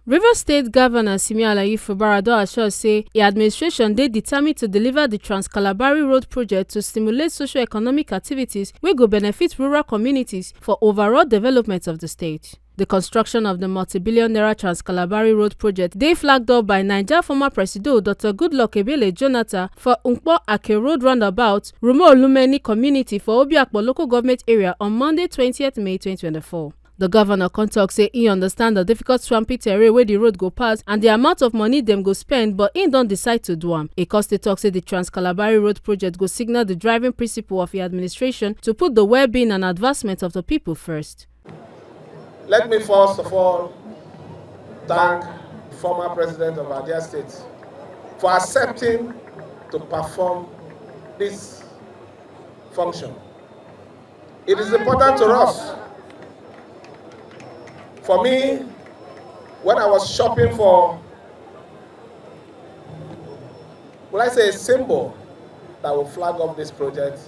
Rivers State Governor Gov Fubara Yarn assure say the administration dey determined to deliver the Kalabari Road project to stimulate socio-economic activities wey go benefit rural communities for overall development of the state. The construction of the multi-billion naira Kalabari Road project dey flagged up by Naija former Presido Dr. Goodluck Jonathan for Nkpo Ake Road roundabout, Rumo Olumeni community for Obiakpo local government area on Monday 20th May 2024. The governor come tok say he understand the difficult swampy terrain wey the road go pass and the amount of money dem go spend, but he don decide to do am. E come still tok say the Kalabari Road project go signal the driving principle of the administration to put the well-being and advancement of the people first. Let me first of all thank the former president of Abia State for accepting to perform this function. It is important to us. For me, when I was shopping for, will I say, a symbol that will flag up this project,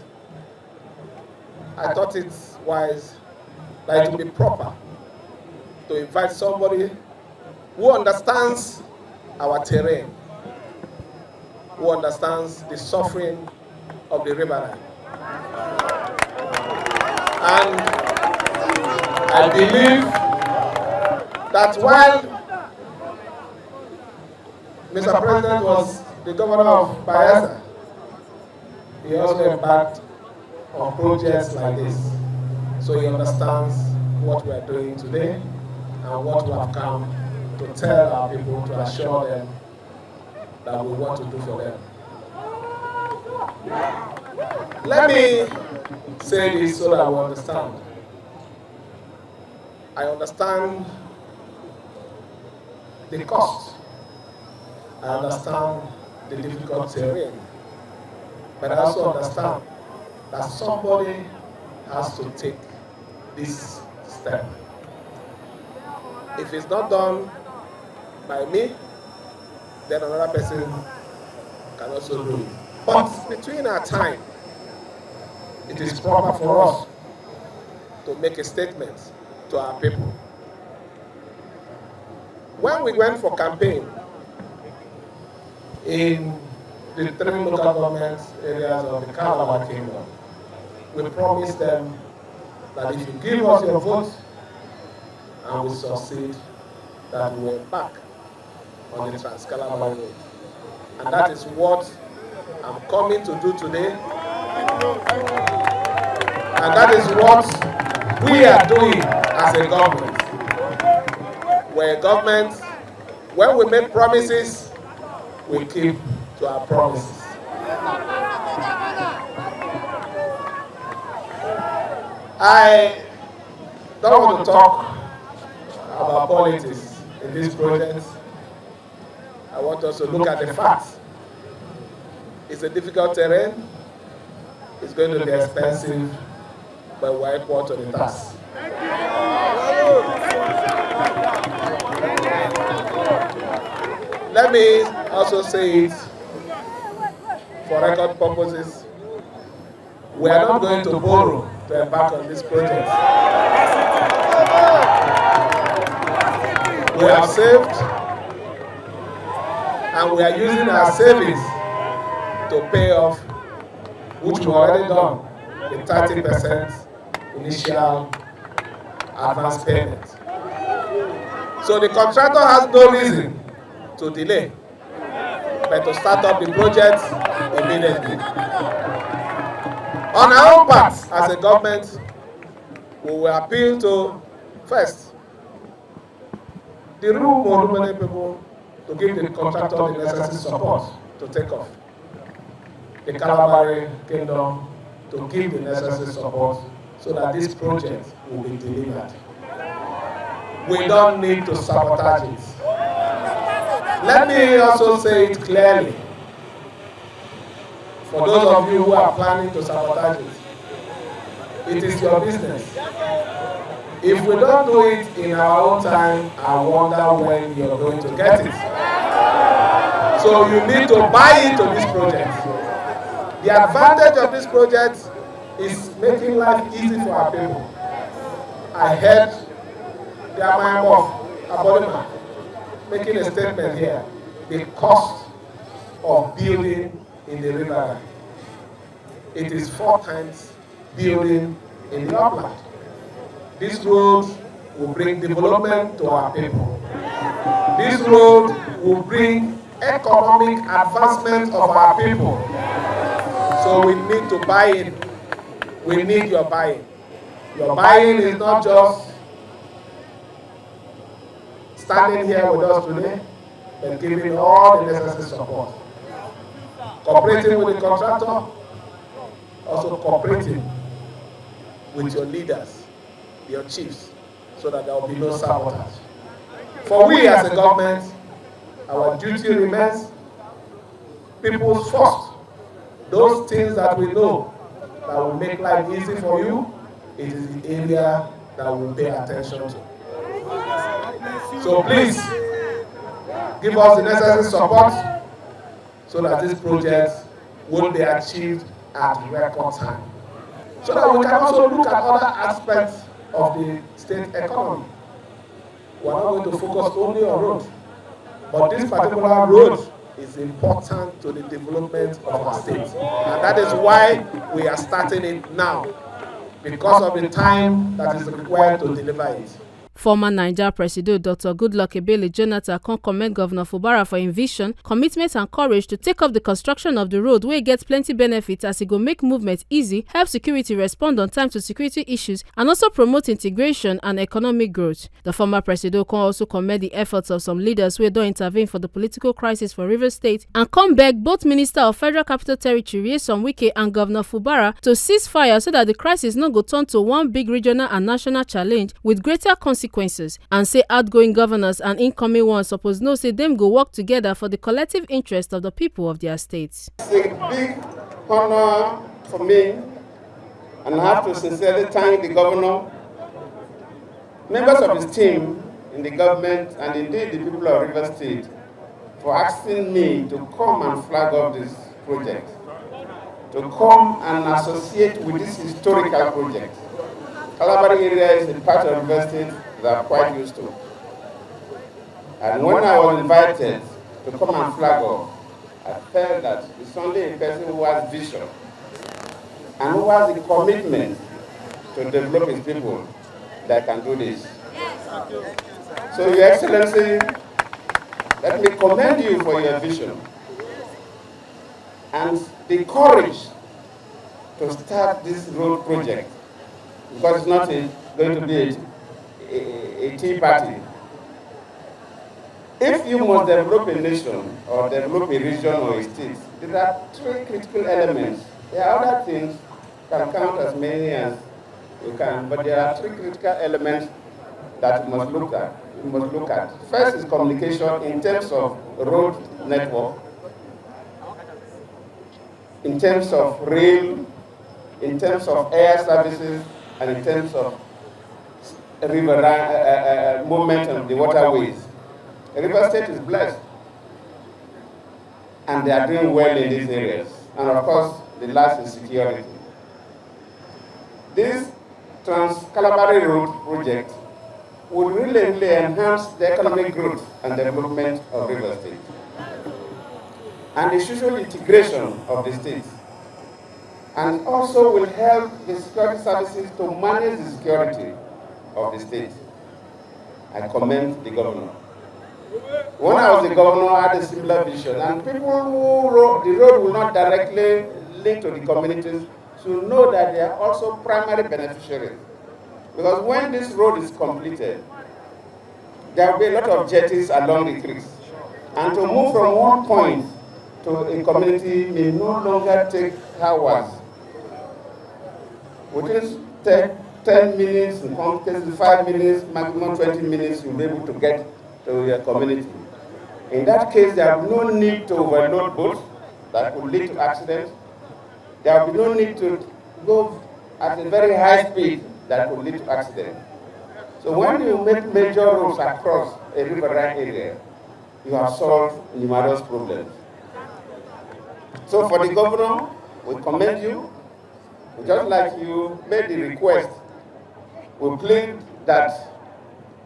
I thought it's wise that it would be proper to invite somebody who understands our terrain, who understands the suffering of the riverine. And I believe that while Mr. President was the governor of Bayelsa, he also embarked on projects like this. So he understands what we are doing today and what we have come to tell our people, to assure them that we want to do for them. Let me say this so that we understand. I understand the cost. I understand the difficult terrain. But I also understand that somebody has to take this step. If it's not done by me, then another person can also do it. But between our time, it is proper for us to make a statement to our people. When we went for campaign in the 3 local government areas of the Kalabari Kingdom, we promised them that if you give us your vote and we succeed, that we will back on the Kalabari Road. And that is what I'm coming to do today. And that is what we are doing as a government. We're a government, when we make promises, we keep to our promises. I don't want to talk about politics in this project. I want us to look at the facts. It's a difficult terrain. It's going to be expensive, but we're equal to the task. Let me also say it for record purposes. We are not going to borrow to embark on this project. We have saved, and we are using our savings to pay off, which we've already done, the 30% initial advance payment. So the contractor has no reason to delay, but to start up the project immediately. On our own part, as a government, we will appeal to, first, the Rumo people to give the contractor the necessary support to take off. The Kalabari Kingdom to give the necessary support so that this project will be delivered. We don't need to sabotage it. Let me also say it clearly. For those of you who are planning to sabotage it, it is your business. If we don't do it in our own time, I wonder when you're going to get it. So you need to buy into this project. The advantage of this project is making life easy for our people. I heard the Amayam of Abodima making a statement here. The cost of building in the riverine. It is 4 times building in the upland. This road will bring development to our people. This road will bring economic advancement of our people. So we need to buy in. We need your buy-in. Your buy-in is not just standing here with us today, but giving all the necessary support. Cooperating with the contractor, also cooperating with your leaders, your chiefs, so that there will be no sabotage. For we as a government, our duty remains people's first. Those things that we know that will make life easy for you, it is the area that we pay attention to. So please, give us the necessary support so that this project will be achieved at record time. So that we can also look at other aspects of the state economy. We are not going to focus only on road, but this particular road is important to the development of our state. And that is why we are starting it now, because of the time that is required to deliver it. Former Naija Presido Dr. Goodluck Jonathan commend Governor Fubara for im vision, commitment and courage to take up the construction of the road wey get plenty benefits as e go make movement easy, help security respond on time to security issues and also promote integration and economic growth. The former Presido also commend the efforts of some leaders wey don intervene for the political crisis for Rivers State and come beg both Minister of Federal Capital Territory Nyesom Wike and Governor Fubara to cease fire so that the crisis no go turn to one big regional and national challenge with greater consequences, and say outgoing governors and incoming ones suppose know say them go work together for the collective interest of the people of their states. It's a big honor for me, and I have to sincerely thank the governor, members of his team in the government, and indeed the people of Rivers State for asking me to come and flag off this project, to come and associate with this historical project. Kalabari area is a part of Rivers State that I'm quite used to. And when I was invited to come and flag off, I felt that it's only a person who has vision and who has the commitment to develop his people that can do this. So, Your Excellency, let me commend you for your vision and the courage to start this road project, because it's not going to be a tea party. If you must develop a nation or develop a region or a state, there are 3 critical elements. There are other things, can count as many as you can, but there are 3 critical elements that you must look at. First is communication in terms of road network, in terms of rail, in terms of air services, and in terms of river movement of the waterways. Rivers State is blessed, and they are doing well in these areas. And of course, the last is security. This Kalabari Road project would really enhance the economic growth and development of Rivers State and the social integration of the state, and also will help the security services to manage the security of the state. I commend the governor. When I was the governor, I had a similar vision, and people who the road will not directly link to the communities should know that they are also primary beneficiaries. Because when this road is completed, there will be a lot of jetties along the creeks. And to move from one point to a community may no longer take hours. Within 10 minutes, in some cases 5 minutes, maximum 20 minutes, you'll be able to get to your community. In that case, there will be no need to overload boats that could lead to accidents. There will be no need to go at a very high speed that could lead to accidents. So when you make major roads across a riverine area, you have solved numerous problems. So for the governor, we commend you. Just like you made the request, we plead that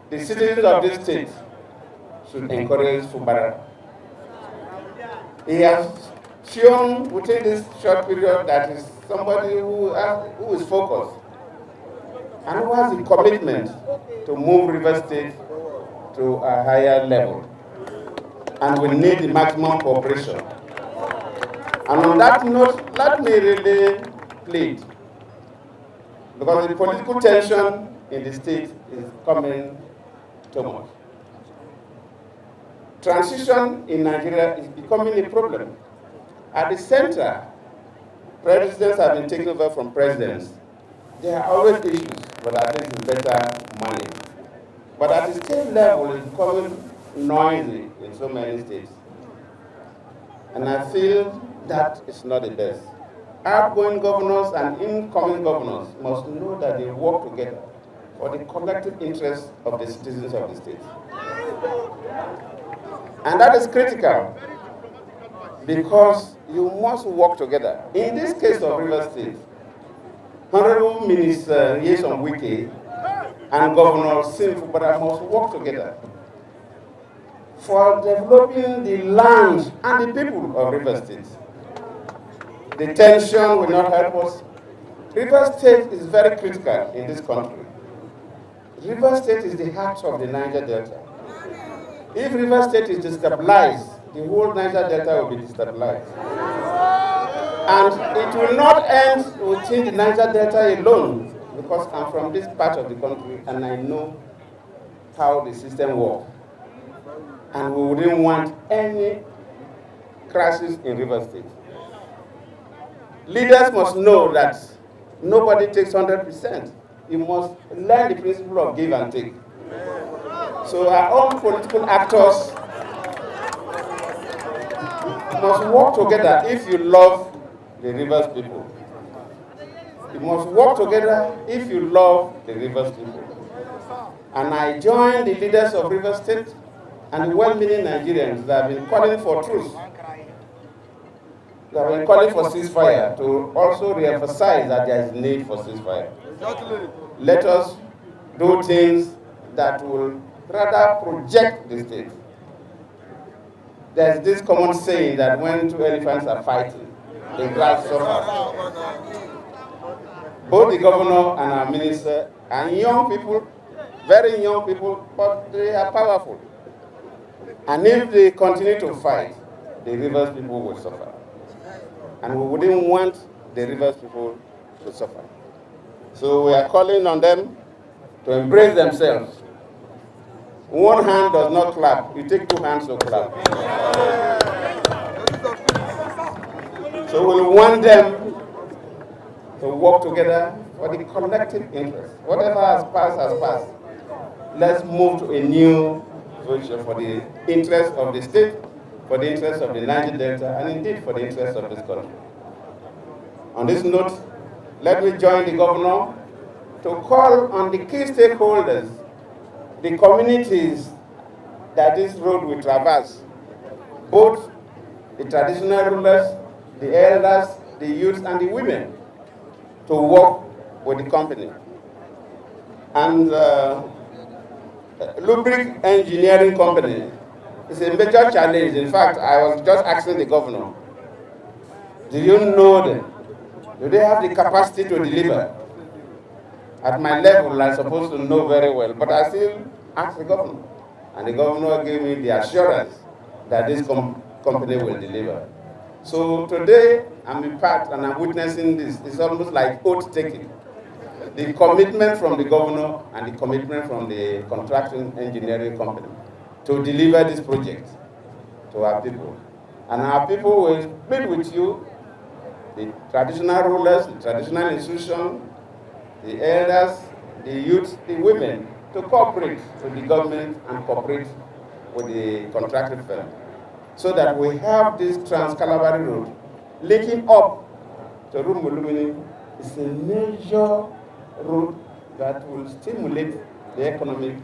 the citizens of this state should encourage Fubara. He has shown within this short period that is somebody who is focused and who has the commitment to move River State to a higher level. And we need the maximum cooperation. And on that note, let me really plead, because the political tension in the state is coming too much. Transition in Nigeria is becoming a problem. At the center, presidents have been taken over from presidents. There are always issues, but at least it's better managed. But at the state level, it's becoming noisy in so many states. And I feel that is not the best. Outgoing governors and incoming governors must know that they work together for the collective interests of the citizens of the state. And that is critical because you must work together. In this case of River State, Honorable Minister Yeson Wike and Governor Sim Fubara must work together for developing the land and the people of River State. The tension will not help us. River State is very critical in this country. River State is the heart of the Niger Delta. If River State is destabilized, the whole Niger Delta will be destabilized. And it will not end within the Niger Delta alone, because I'm from this part of the country and I know how the system works. And we wouldn't want any crisis in River State. Leaders must know that nobody takes 100%. You must learn the principle of give and take. So our own political actors must work together if you love the Rivers people. You must work together if you love the Rivers people. And I join the leaders of River State and the well-meaning Nigerians that have been calling for truce, that have been calling for ceasefire, to also re-emphasize that there is need for ceasefire. Let us do things that will rather project the state. There's this common saying that when two elephants are fighting, the grass suffers. Both the governor and our minister are young people, very young people, but they are powerful. And if they continue to fight, the Rivers people will suffer. And we wouldn't want the Rivers people to suffer. So we are calling on them to embrace themselves. One hand does not clap, you take two hands to clap. So we want them to work together for the collective interest. Whatever has passed has passed. Let's move to a new future for the interest of the state, for the interest of the Niger Delta, and indeed for the interest of this country. On this note, let me join the governor to call on the key stakeholders, the communities that this road will traverse, both the traditional rulers, the elders, the youths, and the women, to work with the company. And Lubric Engineering Company is a major challenge. In fact, I was just asking the governor, do you know them? Do they have the capacity to deliver? At my level, I'm supposed to know very well, but I still ask the governor. And the governor gave me the assurance that this company will deliver. So today, I'm in part and I'm witnessing this. It's almost like oath taking. The commitment from the governor and the commitment from the contracting engineering company to deliver this project to our people. And our people will plead with you, the traditional rulers, the traditional institutions, the elders, the youth, the women, to cooperate with the government and cooperate with the contracting firm, so that we have this Trans-Kalabari Road linking up to Rumulumini. It's a major road that will stimulate the economic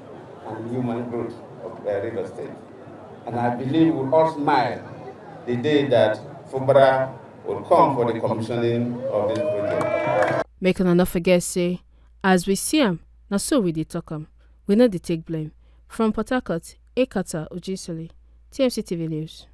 and human growth of River State. And I believe we'll all smile the day that Fubara will come for the commissioning of this project. Make una not forget say, as we see am, na so we dey talk am. We no dey take blame. From Port Harcourt, Ekata Ojisoli, TMC TV News.